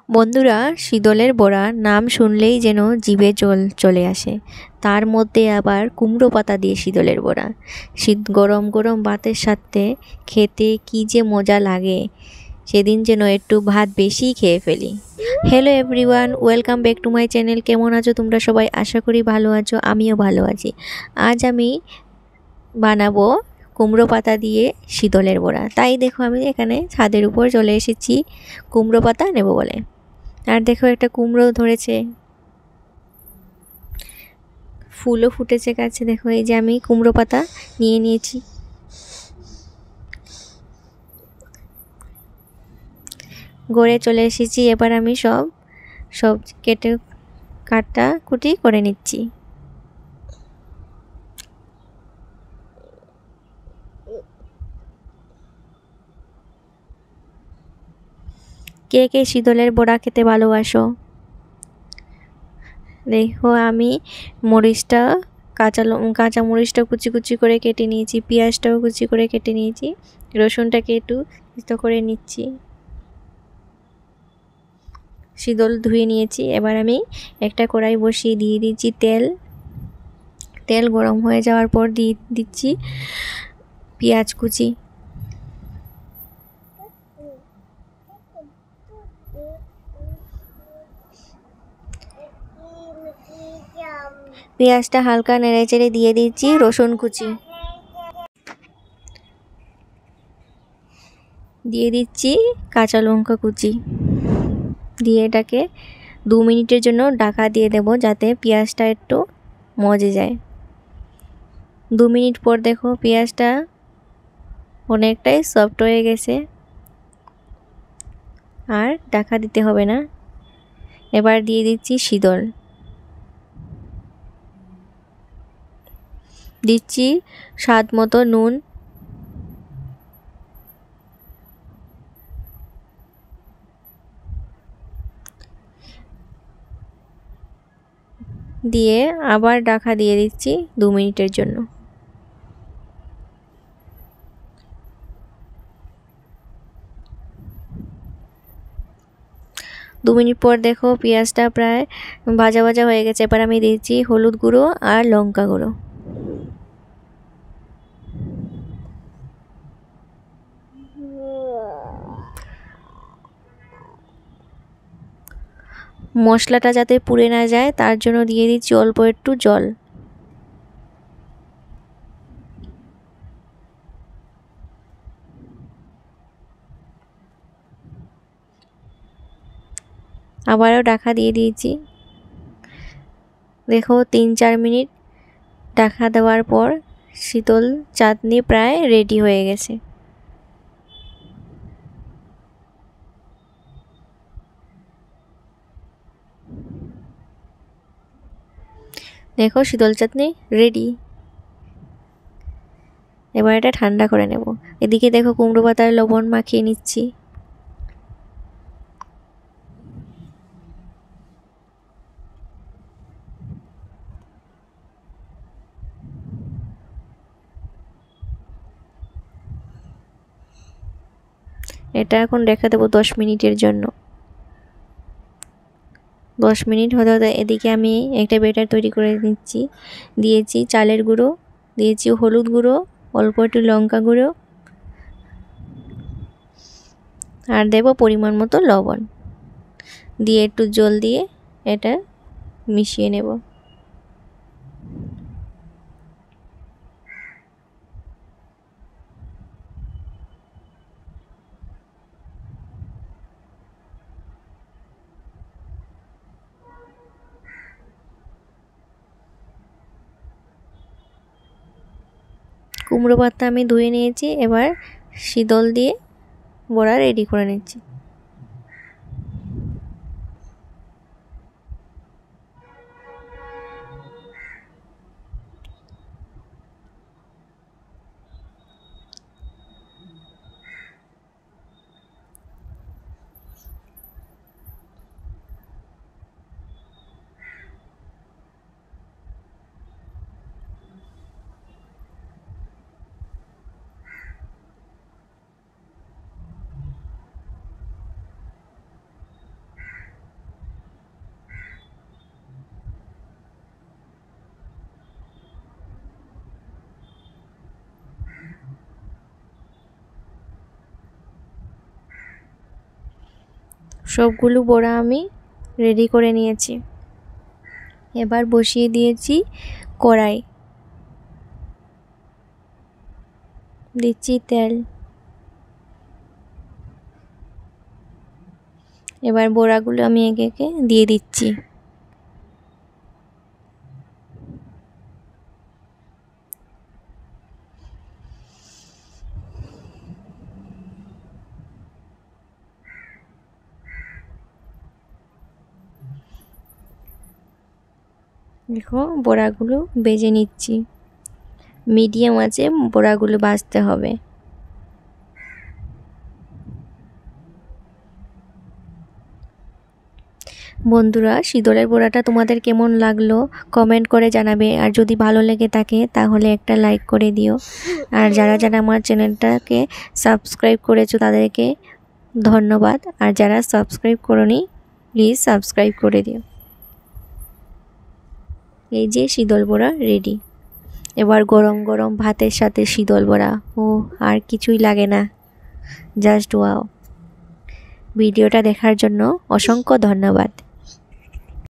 বন্ধুরা, শীতলের বড়া নাম শুনলেই যেন জিভে জল চলে আসে। তার মধ্যে আবার কুমড়ো পাতা দিয়ে শীতলের বড়া। শীত গরম গরম ভাতের সাথে খেতে কি যে মজা লাগে। সেদিন যেন একটু ভাত বেশি খেয়ে ফেলি। Hello everyone, welcome back to my channel. কেমন আছো তোমরা সবাই? আশা করি ভালো আছো, আমিও ভালো আছি। আজ আমি বানাবো কুমড়ো পাতা দিয়ে শীতলের বড়া। তাই দেখো আমি এখানে ছাদের উপর চলে এসেছি কুমড়ো পাতা নেব বলে। আর দেখো একটা কুমড়ো ধরেছে, ফুলও ফুটেছে গাছে। দেখো এই যে আমি কুমড়ো পাতা নিয়ে নিয়েছি। গড়ে চলে এসেছি। এবার আমি সব কেটে কাটাকুটি করে নিচ্ছি। কে কে শীতলের বড়া খেতে ভালোবাসো? দেখো আমি মরিচটা কাঁচা মরিচটা কুচি কুচি করে কেটে নিয়েছি, পেঁয়াজটাও কুচি করে কেটে নিয়েছি, রসুনটাকে একটু করে নিচ্ছি। শীতল ধুয়ে নিয়েছি। এবার আমি একটা কড়াই বসিয়ে দিয়ে দিচ্ছি তেল গরম হয়ে যাওয়ার পর দিয়ে দিচ্ছি পেঁয়াজ কুচি। পেঁয়াজটা হালকা নেড়েচেড়ে দিয়ে দিচ্ছি রসুন কুচি, দিয়ে দিচ্ছি কাঁচা লঙ্কা কুচি, দিয়ে এটাকে 2 মিনিটের জন্য ঢাকা দিয়ে দেব যাতে পেঁয়াজটা একটু মজে যায়। 2 মিনিট পর দেখো পেঁয়াজটা অনেকটাই সফট হয়ে গেছে, আর ঢাকা দিতে হবে না। এবার দিয়ে দিচ্ছি শীতল, দিচ্ছি স্বাদ মতো নুন, দিয়ে আবার ঢাকা দিয়ে দিচ্ছি 2 মিনিটের জন্য। দু মিনিট পর দেখো পেঁয়াজটা প্রায় ভাজা ভাজা হয়ে গেছে। এবার আমি দিচ্ছি হলুদ গুঁড়ো আর লঙ্কা গুঁড়ো। মশলাটা যাতে পুড়ে না যায় তার জন্য দিয়ে দিচ্ছি অল্প একটু জল। আবারও ঢাকা দিয়ে দিয়েছি। দেখো 3-4 মিনিট ঢাকা দেওয়ার পর শীতল চাটনি প্রায় রেডি হয়ে গেছে। দেখো শীতল চাটনি রেডি। এবার এটা ঠান্ডা করে নেব। এদিকে দেখো কুমড়ো পাতায় লবণ মাখিয়ে নিচ্ছি। এটা এখন রেখে দেবো 10 মিনিটের জন্য। 10 মিনিট হতে হতে এদিকে আমি একটা ব্যাটার তৈরি করে নিচ্ছি। দিয়েছি চালের গুঁড়ো, দিয়েছি হলুদ গুঁড়ো, অল্প একটু লঙ্কা গুঁড়ো, আর দেব পরিমাণ মতো লবণ, দিয়ে একটু জল দিয়ে এটা মিশিয়ে নেব। কুমড়ো পাতা আমি ধুয়ে নিয়েছি। এবার শীতল দিয়ে বড়া রেডি করে নিচ্ছি। সবগুলো বড়া আমি রেডি করে নিয়েছি। এবার বসিয়ে দিয়েছি কড়াই, দিচ্ছি তেল। এবার বড়াগুলো আমি একে একে দিয়ে দিচ্ছি। দেখো বড়াগুলো ভেজে নিচ্ছি, মিডিয়াম আঁচে বড়াগুলো ভাজতে হবে। বন্ধুরা, শীতলের বড়াটা তোমাদের কেমন লাগলো কমেন্ট করে জানাবে, আর যদি ভালো লেগে থাকে তাহলে একটা লাইক করে দিও। আর যারা যারা আমার চ্যানেলটাকে সাবস্ক্রাইব করেছো তাদেরকে ধন্যবাদ, আর যারা সাবস্ক্রাইব করোনি প্লিজ সাবস্ক্রাইব করে দিও। এই যে শীতল বড়া রেডি। এবার গরম গরম ভাতের সাথে শীতল বড়া, ও আর কিছুই লাগে না, জাস্ট ওয়াও। ভিডিওটা দেখার জন্য অসংখ্য ধন্যবাদ।